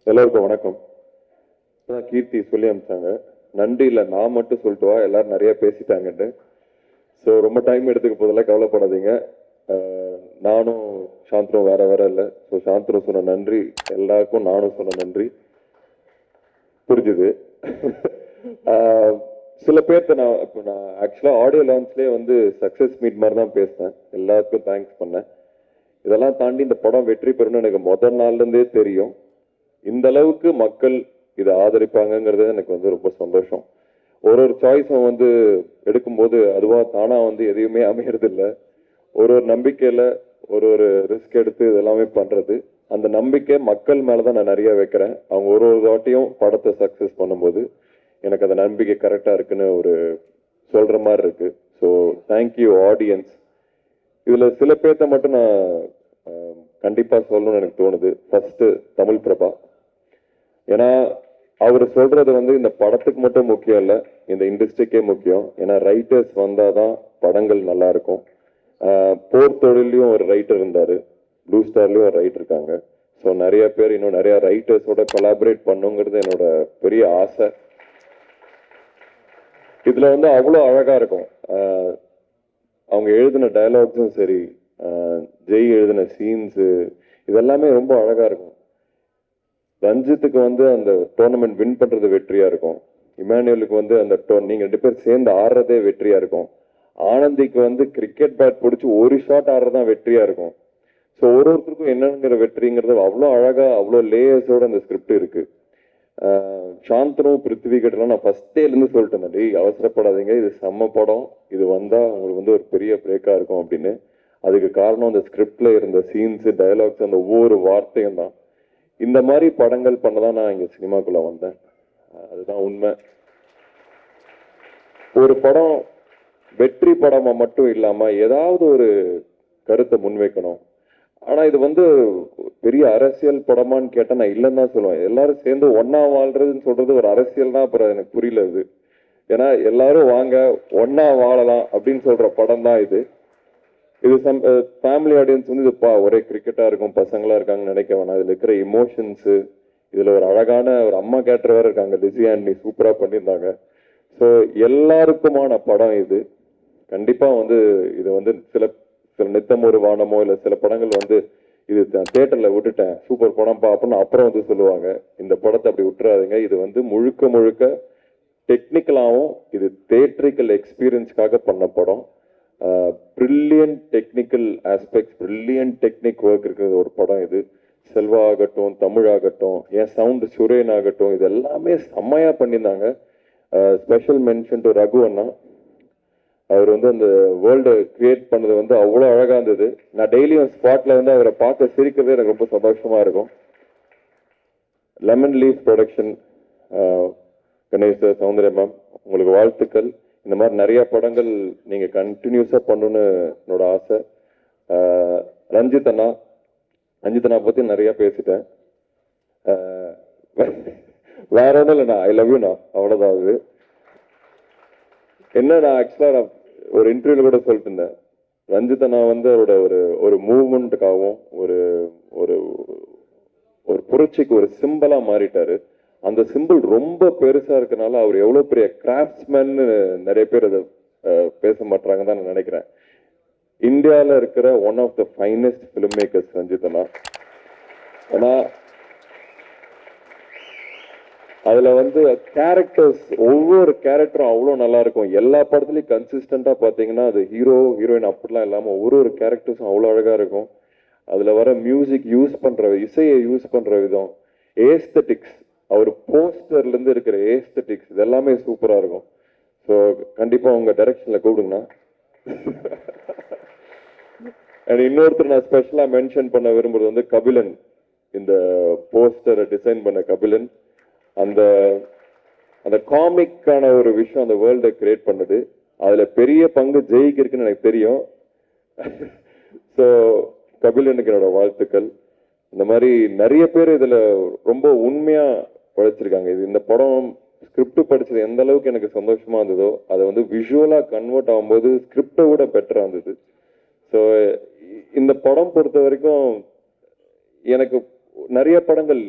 எல்லோருக்கும் வணக்கம். கீர்த்தி சொல்லி அனுப்பிச்சாங்க, நன்றி இல்லை நான் மட்டும் சொல்லிட்டு வா, எல்லாரும் நிறைய பேசிட்டாங்கன்னு. ஸோ ரொம்ப டைம் எடுத்துக்க போதெல்லாம் கவலைப்படாதீங்க. நானும் சாந்தரும் வேற வேற இல்லை. ஸோ சாந்தரும் சொன்ன நன்றி எல்லாருக்கும் நானும் சொன்ன நன்றி புரிஞ்சுது. சில பேர்த்த நான் ஆக்சுவலாக ஆடியோ லான்ச்லேயே சக்ஸஸ் மீட் மாதிரி தான் பேசினேன், எல்லாருக்கும் தேங்க்ஸ் பண்ணேன். இதெல்லாம் தாண்டி இந்த படம் வெற்றி பெறும்னு எனக்கு முதல் நாள்லேருந்தே தெரியும். இந்த அளவுக்கு மக்கள் இதை ஆதரிப்பாங்கங்கிறது எனக்கு ரொம்ப சந்தோஷம். ஒரு சாய்ஸும் எடுக்கும்போது அதுவா தானா எதையுமே அமையறது இல்லை. ஒரு நம்பிக்கையில ஒரு ரிஸ்க் எடுத்து இதெல்லாமே பண்றது. அந்த நம்பிக்கை மக்கள் மேலதான் நான் நிறைய வைக்கிறேன். அவங்க ஒரு வாட்டியும் படத்தை சக்சஸ் பண்ணும்போது எனக்கு அந்த நம்பிக்கை கரெக்டா இருக்குன்னு சொல்ற மாதிரி இருக்கு. So thank you audience. இதுல சில பேர்த்த மட்டும் நான் கண்டிப்பா சொல்லணும்னு எனக்கு தோணுது. ஃபர்ஸ்ட் தமிழ் பிரபா. ஏன்னா அவர் சொல்றது இந்த படத்துக்கு மட்டும் முக்கியம் இல்லை, இந்த இண்டஸ்ட்ரிக்கே முக்கியம். ஏன்னா ரைட்டர்ஸ் வந்தாதான் படங்கள் நல்லா இருக்கும். போர் தொழிலையும் ஒரு ரைட்டர் இருந்தாரு, ப்ளூ ஸ்டார்லயும் ஒரு ரைட்டர் இருக்காங்க. ஸோ நிறைய பேர் இன்னும் நிறைய ரைட்டர்ஸோட கொலாபரேட் பண்ணுங்கிறது என்னோட பெரிய ஆசை. இதுல அவ்வளோ அழகா இருக்கும். அவங்க எழுதின டயலாக்ஸும் சரி, ஜெய் எழுதின சீன்ஸு, இதெல்லாமே ரொம்ப அழகா இருக்கும். ரஞ்சித்துக்கு அந்த டோர்னமெண்ட் வின் பண்றது வெற்றியா இருக்கும். இமானுவேலுக்கு அந்த நீங்க 2 பேர் சேர்ந்து ஆடுறதே வெற்றியா இருக்கும். ஆனந்திக்கு கிரிக்கெட் பேட் பிடிச்சி ஒரு ஷாட் ஆடுறதுதான் வெற்றியா இருக்கும். ஸோ ஒருத்தருக்கும் என்னங்கிற வெற்றிங்கிறது அவ்வளோ அழகா, அவ்வளோ லேயர்ஸோட அந்த ஸ்கிரிப்ட் இருக்கு. சாந்தனும் பிருத்திவி கிட்டலாம் நான் ஃபர்ஸ்டேலேருந்து சொல்லிட்டேன், டேய் அவசரப்படாதீங்க, இது செம்ம படம், இது வந்தா உங்களுக்கு ஒரு பெரிய பிரேக்கா இருக்கும் அப்படின்னு. அதுக்கு காரணம் அந்த ஸ்கிரிப்ட்ல இருந்த சீன்ஸ், டயலாக்ஸ், அந்த ஒவ்வொரு வார்த்தையும் தான். இந்த மாதிரி படங்கள் பண்ணதான் நான் இங்க சினிமாக்குள்ள வந்தேன். அதுதான் உண்மை. ஒரு படம் வெற்றி படமா மட்டும் இல்லாம ஏதாவது ஒரு கருத்தை முன்வைக்கணும். ஆனா இது பெரிய அரசியல் படமான்னு கேட்டா நான் இல்லைன்னு தான் சொல்லுவேன். எல்லாரும் சேர்ந்து ஒன்னா வாழ்றதுன்னு சொல்றது ஒரு அரசியல் தான். அப்புறம் எனக்கு புரியல இது. ஏன்னா எல்லாரும் வாங்க ஒன்னா வாழலாம் அப்படின்னு சொல்ற படம் தான் இது. இது ஃபேமிலி ஆடியன்ஸ் இது ஒரே கிரிக்கெட்டா இருக்கும், பசங்களா இருக்காங்கன்னு நினைக்க வேணாம். இதுல இருக்கிற இமோஷன்ஸ், இதுல ஒரு அழகான ஒரு அம்மா கேரக்டர் வேற இருக்காங்க, லிசி ஆண்டனி, சூப்பரா பண்ணியிருந்தாங்க. ஸோ எல்லாருக்குமான படம் இது. கண்டிப்பா இது சில சில நித்தம் ஒரு வானமோ இல்ல சில படங்கள் இது தியேட்டர்ல விட்டுட்டேன் சூப்பர் படம் அப்படின்னு அப்புறம் சொல்லுவாங்க. இந்த படத்தை அப்படி விட்டுறாதுங்க. இது முழுக்க முழுக்க டெக்னிக்கலாகவும் இது தியேட்ரிக்கல் எக்ஸ்பீரியன்ஸ்க்காக பண்ண படம். Brilliant technical aspects, brilliant technique work இருக்கிறது ஒரு படம் இது. செல்வா ஆகட்டும், தமிழ் ஆகட்டும், என் சவுண்ட் சுரேன் ஆகட்டும், இது எல்லாமே செம்மையா பண்ணியிருந்தாங்க. ஸ்பெஷல் மென்ஷன் டு ரகு அண்ணா. அவர் அந்த வேர்ல்டை கிரியேட் பண்ணது அவ்வளோ அழகா இருந்தது. நான் டெய்லியும் ஸ்பாட்ல அவரை பார்க்க சிரிக்கிறதே எனக்கு ரொம்ப சந்தோஷமா இருக்கும். Lemon leaf production, Ganesh sir, Soundarya ma'am, உங்களுக்கு வாழ்த்துக்கள். இந்த மாதிரி நிறைய படங்கள் நீங்க கண்டினியூஸா பண்ணணும்னு என்னோட ஆசை. ரஞ்சித் அண்ணா பத்தி நிறைய பேசிட்டேன். வேற ஒன்றும் இல்லைண்ணா, ஐ லவ் யூண்ணா, அவ்வளோதான். அது என்ன, நான் ஆக்சுவலா ஒரு இன்டர்வியூல கூட சொல்லிட்டு இருந்தேன், ரஞ்சித் அண்ணா அவரோட ஒரு மூவ்மெண்ட்டுக்காகவும் ஒரு ஒரு ஒரு புரட்சிக்கு ஒரு சிம்பிளா மாறிட்டாரு. அந்த சிம்பிள் ரொம்ப பெருசா இருக்கனால அவர் எவ்வளவு பெரிய கிராஃப்ட்ஸ்மேன் நிறைய பேர் அதை பேச மாட்டாங்க தான் நான் நினைக்கிறேன். இந்தியாவில் இருக்கிற one of the finest film makers Ranjith அண்ணா. ஏன்னா அதுல கேரக்டர்ஸ், ஒவ்வொரு கேரக்டரும் அவ்வளோ நல்லா இருக்கும். எல்லா படத்துலயும் கன்சிஸ்டண்டா பாத்தீங்கன்னா அது ஹீரோ ஹீரோயின் அப்படிலாம் இல்லாம ஒரு கேரக்டர்ஸும் அவ்வளோ அழகா இருக்கும். அதுல வர மியூசிக் யூஸ் பண்ற, இசையை யூஸ் பண்ற விதம், ஏஸ்தட்டிக்ஸ், அவர் போஸ்டர்ல இருந்து இருக்கிற ஏஸ்தட்டிக்ஸ், இது எல்லாமே சூப்பரா இருக்கும். ஸோ கண்டிப்பா உங்க டைரக்ஷன்ல கூப்பிடுங்கண்ணா. இன்னொருத்தர் நான் ஸ்பெஷலா மென்ஷன் பண்ண விரும்புறது கபிலன். இந்த போஸ்டரை டிசைன் பண்ண கபிலன். அந்த அந்த காமிக்கான ஒரு விஷயம் அந்த வேர்ல்டை கிரியேட் பண்ணது. அதுல பெரிய பங்கு ஜெயிக்கு இருக்குன்னு எனக்கு தெரியும். ஸோ கபிலனுக்கு என்னோட வாழ்த்துக்கள். இந்த மாதிரி நிறைய பேர் இதுல ரொம்ப உண்மையா உழைச்சிருக்காங்க. இது இந்த படம் ஸ்கிரிப்ட் படிச்சது எந்த அளவுக்கு எனக்கு சந்தோஷமா இருந்ததோ, அதை விஷுவலா கன்வெர்ட் ஆகும்போது ஸ்கிரிப்டை விட பெட்டரா இருந்தது. ஸோ இந்த படம் பொறுத்த வரைக்கும் எனக்கு நிறைய படங்கள்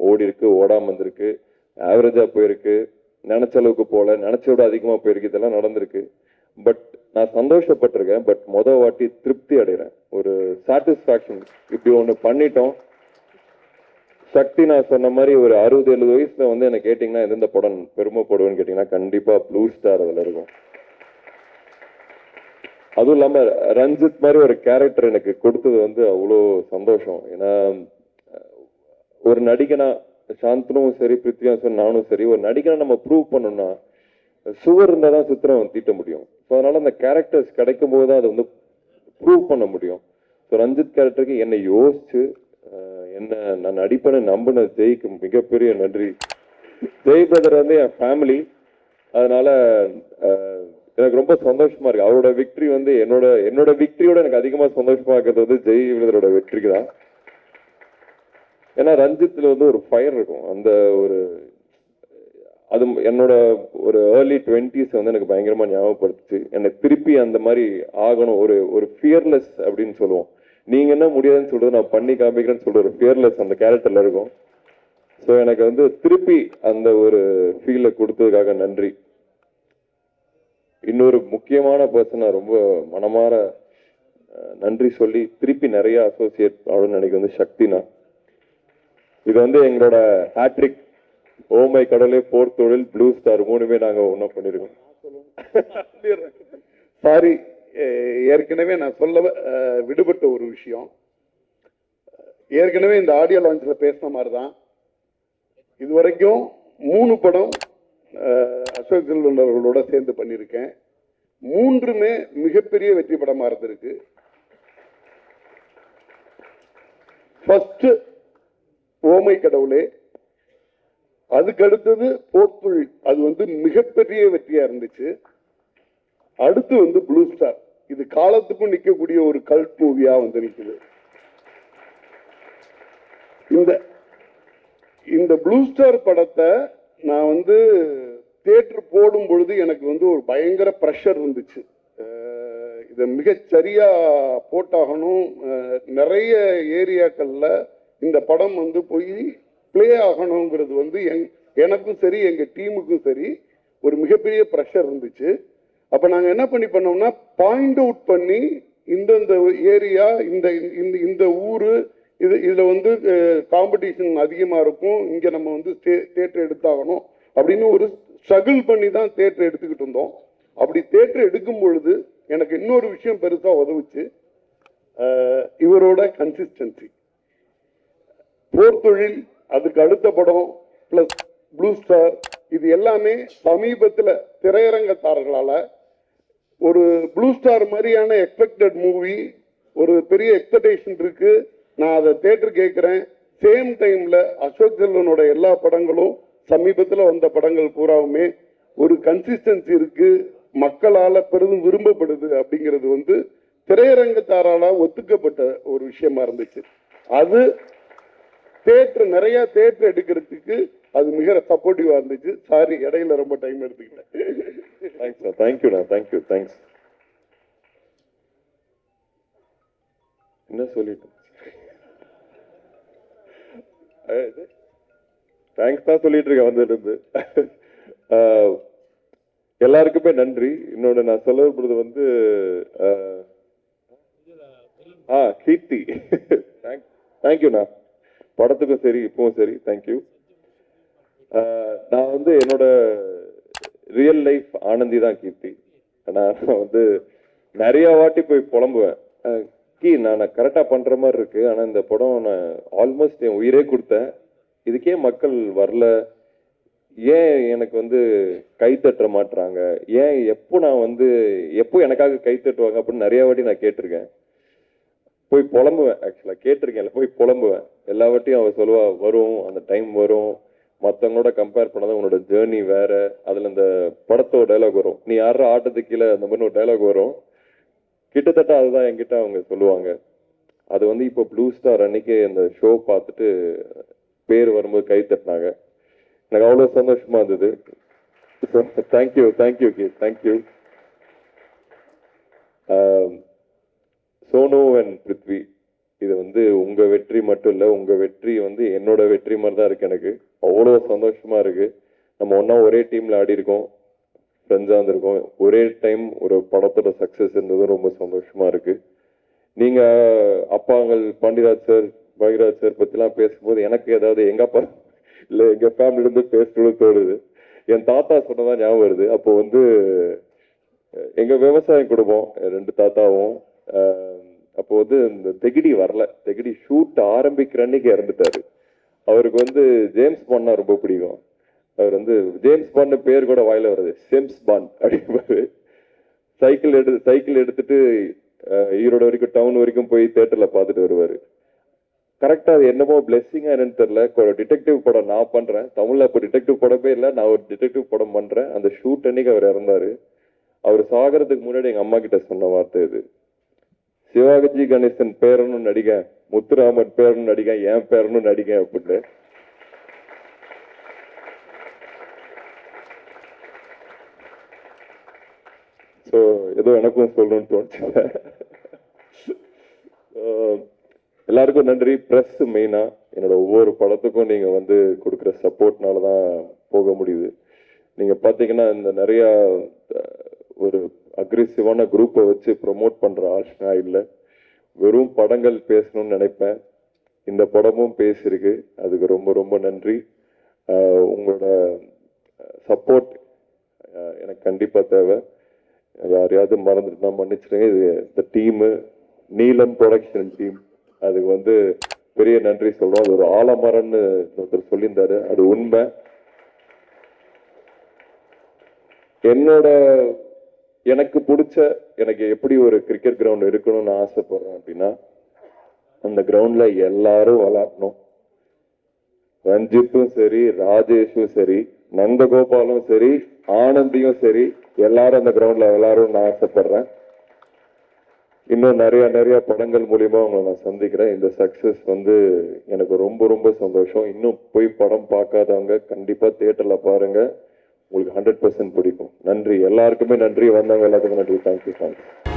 ஓடி இருக்கு, ஓடாமல் வந்திருக்கு, ஆவரேஜாக போயிருக்கு, நினச்ச அளவுக்கு போகல, நினச்ச விட அதிகமாக போயிருக்கு, இதெல்லாம் நடந்திருக்கு. பட் நான் சந்தோஷப்பட்டிருக்கேன். பட் வாட்டி திருப்தி அடைகிறேன், ஒரு சாட்டிஸ்ஃபேக்ஷன். இப்படி ஒன்று பண்ணிட்டோம். சக்தி நான் சொன்ன மாதிரி ஒரு 60-70 வயசுல வந்து என்ன கேட்டிங்கன்னா எந்தெந்த படம் பெருமைப்படுவேன்னு கேட்டிங்கன்னா கண்டிப்பாக ப்ளூ ஸ்டார் அதில் இருக்கும். அதுவும் இல்லாமல் ரஞ்சித் மாதிரி ஒரு கேரக்டர் எனக்கு கொடுத்தது வந்து அவ்வளோ சந்தோஷம். ஏன்னா ஒரு நடிகனா சாந்தனும் சரி, பிருத்வியாசன் நானும் சரி, ஒரு நடிகனை நம்ம ப்ரூவ் பண்ணோம்னா சுவர் இருந்தால் தான் சித்திரம் தீட்ட முடியும். ஸோ அதனால அந்த கேரக்டர்ஸ் கிடைக்கும் போது தான் அதை வந்து ப்ரூவ் பண்ண முடியும். ஸோ ரஞ்சித் கேரக்டருக்கு என்னை யோசிச்சு என்ன நான் நடிப்பேன்னு நம்பின ஜெய்க்கு மிகப்பெரிய நன்றி. ஜெய் பிரதர் வந்து என் ஃபேமிலி, அதனால எனக்கு ரொம்ப சந்தோஷமா இருக்கு. அவரோட விக்டரி வந்து என்னோட விக்டரியோட எனக்கு அதிகமாக சந்தோஷமா இருக்கிறது வந்து ஜெய் பிரதரோட வெற்றிக்கு தான். ஏன்னா ரஞ்சித்தில் வந்து ஒரு ஃபயர் இருக்கும். அந்த ஒரு அது என்னோட ஒரு ஏர்லி 20s வந்து எனக்கு பயங்கரமா ஞாபகப்படுத்துச்சு. என்னை திருப்பி அந்த மாதிரி ஆகணும், ஒரு ஃபியர்லெஸ் அப்படின்னு சொல்லுவோம். நீங்க என்ன முடியாதுன்னு சொல்றது நான் பண்ணி காமிக்கிறேன்னு சொல்ற ஒரு ஃபியர்லெஸ் அந்த கேரக்டர்ல இருக்கும். ஸோ எனக்கு வந்து திருப்பி அந்த ஒரு ஃபீலை கொடுத்ததுக்காக நன்றி. இன்னொரு முக்கியமான பர்சன் நான் ரொம்ப மனமாற நன்றி சொல்லி திருப்பி நிறைய அசோசியேட் ஆகணும்னு நினைக்க வந்து சக்தினா. இது வந்து எங்களோட ஹேட்ரிக். ஓமை கடவுளே, போர் தொழில், ப்ளூ ஸ்டார் 3மே நாங்க ஒண்ணா பண்ணிருக்கோம். சாரி, ஏற்கனவே நான் சொல்ல விடுபட்ட ஒரு விஷயம். ஏற்கனவே இந்த ஆடியோ லான்ச்சில் பேசின மாதிரி தான் இதுவரைக்கும் 3 படம் அசோக் செல்வன் அவர்களோட சேர்ந்து பண்ணியிருக்கேன். 3மே மிகப்பெரிய வெற்றி படமா இருந்திருக்கு. ஃபர்ஸ்ட் ஓமை கடவுளே, அதுக்கு அடுத்தது போர்த்துள், அது வந்து மிகப்பெரிய வெற்றியா இருந்துச்சு. அடுத்து வந்து ப்ளூ ஸ்டார், இது காலத்துக்கும் நிற்கக்கூடிய ஒரு கல்ட் மூவியா வந்து நிற்குது. இந்த ப்ளூ ஸ்டார் படத்தை நான் வந்து தியேட்டர் போடும் பொழுது எனக்கு வந்து ஒரு பயங்கர ப்ரெஷர் இருந்துச்சு. இதை மிகச்சரியா போட்டாகணும். நிறைய ஏரியாக்கள்ல இந்த படம் வந்து போய் பிளே ஆகணுங்கிறது வந்து எனக்கும் சரி, எங்க டீமுக்கும் சரி ஒரு மிகப்பெரிய ப்ரெஷர் இருந்துச்சு. அப்ப நாங்க என்ன பண்ணோம்னா, பாயிண்ட் அவுட் பண்ணி இந்த ஏரியா, இந்த ஊரு, இதுல வந்து காம்படிஷன் அதிகமா இருக்கும், இங்க நம்ம வந்து தியேட்டர் எடுத்தாகணும் அப்படின்னு ஒரு ஸ்ட்ரகிள் பண்ணி தான் தியேட்டர் எடுத்துக்கிட்டு இருந்தோம். அப்படி தியேட்டர் எடுக்கும் பொழுது எனக்கு இன்னொரு விஷயம் பெருசா உதவுச்சு, இவரோட கன்சிஸ்டன்சி. போர் தொழில், அதுக்கு அடுத்த படம், பிளஸ் ப்ளூ ஸ்டார், இது எல்லாமே சமீபத்தில் திரையரங்கத்தார்களால ஒரு ப்ளூ ஸ்டார் மாதிரியான எக்ஸ்பெக்டட் மூவி, ஒரு பெரிய எக்ஸ்பெக்டேஷன் இருக்கு. நான் அதை தியேட்டர் கேட்கிறேன். சேம் டைம்ல அசோக் செல்வனோட எல்லா படங்களும், சமீபத்தில் வந்த படங்கள் பூராவுமே ஒரு கன்சிஸ்டன்சி இருக்கு, மக்களால பெரிதும் விரும்பப்படுது. அப்படிங்கிறது வந்து திரையரங்கத்தாரால ஒத்துக்கப்பட்ட ஒரு விஷயமா இருந்துச்சு. அது தியேட்டர், நிறைய தியேட்டர் எடுக்கிறதுக்கு அது மிக சப்போர்ட்டிவா இருந்துச்சு. சாரி, இடையில ரொம்ப டைம் எடுத்துக்கிட்டேன். தேங்க்யூ. என்ன சொல்லிட்டு தேங்க்ஸ் தான் சொல்லிட்டு இருக்கேன் வந்துட்டு. எல்லாருக்குமே நன்றி. இன்னொன்று நான் சொல்ல விரும்புறது வந்து கீர்த்தி, தேங்க்யூண்ணா. படத்துக்கும் சரி, இப்பவும் சரி, தேங்க்யூ. நான் வந்து என்னோட ரியல் லைஃப் ஆனந்தி தான் கீர்த்தி. நான் வந்து நிறைய வாட்டி போய் புலம்புவேன், நான் கரெக்டாக பண்ணுற மாதிரி இருக்கு, ஆனால் இந்த படம் நான் ஆல்மோஸ்ட் என் உயிரே கொடுத்தேன், இதுக்கே மக்கள் வரல, ஏன் எனக்கு வந்து கை தட்ட மாட்டுறாங்க, ஏன் நான் வந்து எப்போ எனக்காக கை தட்டுவாங்க அப்படின்னு நிறைய வாட்டி நான் கேட்டிருக்கேன். போய் புலம்புவேன், ஆக்சுவலாக கேட்டிருக்கேன், போய் புலம்புவேன். எல்லா வாட்டியும் அவள் சொல்லுவா, வரும் அந்த டைம் வரும், மற்றவங்களோட கம்பேர் பண்ணாதான் உன்னோட ஜேர்னி வேற. அதில் இந்த படத்தோட டைலாக் வரும், நீ யார ஆட்டத்துக்கு கீழே, அந்த மாதிரி ஒரு டைலாக் வரும். கிட்டத்தட்ட அதுதான் என்கிட்ட அவங்க சொல்லுவாங்க. அது வந்து இப்போ ப்ளூ ஸ்டார் அன்னைக்கு அந்த ஷோ பார்த்துட்டு பேர் வரும்போது கை தட்டினாங்க. எனக்கு அவ்வளோ சந்தோஷமா இருந்தது. தேங்க்யூ. சோனு அண்ட் பிருத்வி, இது வந்து உங்க வெற்றி மட்டும் இல்லை, உங்க வெற்றி வந்து என்னோட வெற்றி மாதிரி தான் இருக்கு. எனக்கு அவ்வளோ சந்தோஷமா இருக்கு. நம்ம ஒன்றா ஒரே டீம்ல ஆடி இருக்கோம், ஃப்ரெண்ட்ஸாக இருந்திருக்கோம். ஒரே டைம் ஒரு படத்தோட சக்ஸஸ் இருந்தது ரொம்ப சந்தோஷமா இருக்கு. நீங்க அப்பாங்கள் பாண்டியராஜ் சார், பாக்யராஜ் சார் பத்திலாம் பேசும்போது எனக்கு ஏதாவது எங்க அப்பா இல்லை எங்க ஃபேமிலி இருந்து பேசணும்னு தோணுது. என் தாத்தா சொன்னதான் ஞாபகம் வருது. அப்போ வந்து எங்க விவசாய குடும்பம், ரெண்டு தாத்தாவும். அப்போ வந்து இந்த தெகிடி வரல, தெகிடி ஷூட் ஆரம்பிக்கிற அன்னைக்கு இறந்துட்டாரு. அவருக்கு வந்து ஜேம்ஸ் பாண்ட்னா ரொம்ப பிடிக்கும். அவர் வந்து ஜேம்ஸ் பாண்ட் பேர் கூட வாயில வருது, சேம்ஸ் பாண்ட் அப்படிம்பாரு. சைக்கிள் எடுத்துட்டு ஈரோடு வரைக்கும், டவுன் வரைக்கும் போய் தியேட்டர்ல பார்த்துட்டு வருவாரு. கரெக்டா அது என்னமோ பிளெஸிங்கா என்னன்னு தெரியல, ஒரு டிடெக்டிவ் படம் நான் பண்றேன். தமிழ்ல இப்போ டிடெக்டிவ் படமே இல்லை, நான் ஒரு டிடெக்டிவ் படம் பண்றேன். அந்த ஷூட் அன்னைக்கு அவர் இறந்தாரு. அவர் சாகிறதுக்கு முன்னாடி எங்க அம்மா கிட்ட சொன்ன வார்த்தை இது, சிவாஜி கணேசன் பேரனும் நடிக, முத்துராமன் பேரனும் நடிக, என் பேரனும் நடிக அப்படின்னு. ஸோ ஏதோ எனக்கும் சொல்லணும்னு தோணுச்சு. எல்லாருக்கும் நன்றி. ப்ரெஸ் மெயினா என்னோட ஒவ்வொரு படத்துக்கும் நீங்க வந்து கொடுக்குற சப்போர்ட்னால தான் போக முடியுது. நீங்க பாத்தீங்கன்னா இந்த நிறைய ஒரு அக்ரெசிவான குரூப்பை வச்சு ப்ரொமோட் பண்ற ஆப்ஷனா இல்லை. வெறும் படங்கள் பேசணும்னு நினைப்பேன். இந்த படமும் பேசியிருக்கு, அதுக்கு ரொம்ப ரொம்ப நன்றி. உங்களோட சப்போர்ட் எனக்கு கண்டிப்பா தேவை. யாரையாவது மறந்துட்டு மன்னிச்சிருங்க. இது இந்த டீமு, நீலம் ப்ரொடக்ஷன் டீம், அதுக்கு வந்து பெரிய நன்றி சொல்றோம். அது ஒரு ஆலமரம்னு ஒருத்தர் சொல்லியிருந்தாரு, அது உண்மை. எனக்கு பிடிச்ச, எனக்கு எப்படி ஒரு கிரிக்கெட் கிரவுண்ட் இருக்கணும்னு ஆசைப்படுறேன் அப்படின்னா, அந்த கிரவுண்ட்ல எல்லாரும் விளையாடணும். ரஞ்சித்தும் சரி, ராஜேஷும் சரி, நந்தகோபாலும் சரி, ஆனந்தியும் சரி, எல்லாரும் அந்த கிரவுண்ட்ல விளையாடணும்னு ஆசைப்படுறேன். இன்னும் நிறைய படங்கள் மூலியமா உங்களை நான் சந்திக்கிறேன். இந்த சக்சஸ் வந்து எனக்கு ரொம்ப ரொம்ப சந்தோஷம். இன்னும் போய் படம் பார்க்காதவங்க கண்டிப்பா தியேட்டர்ல பாருங்க, உங்களுக்கு 100% பிடிக்கும். நன்றி, எல்லாருக்குமே நன்றி. வந்தவங்க எல்லாத்துக்கும் நன்றி. தேங்க்யூ.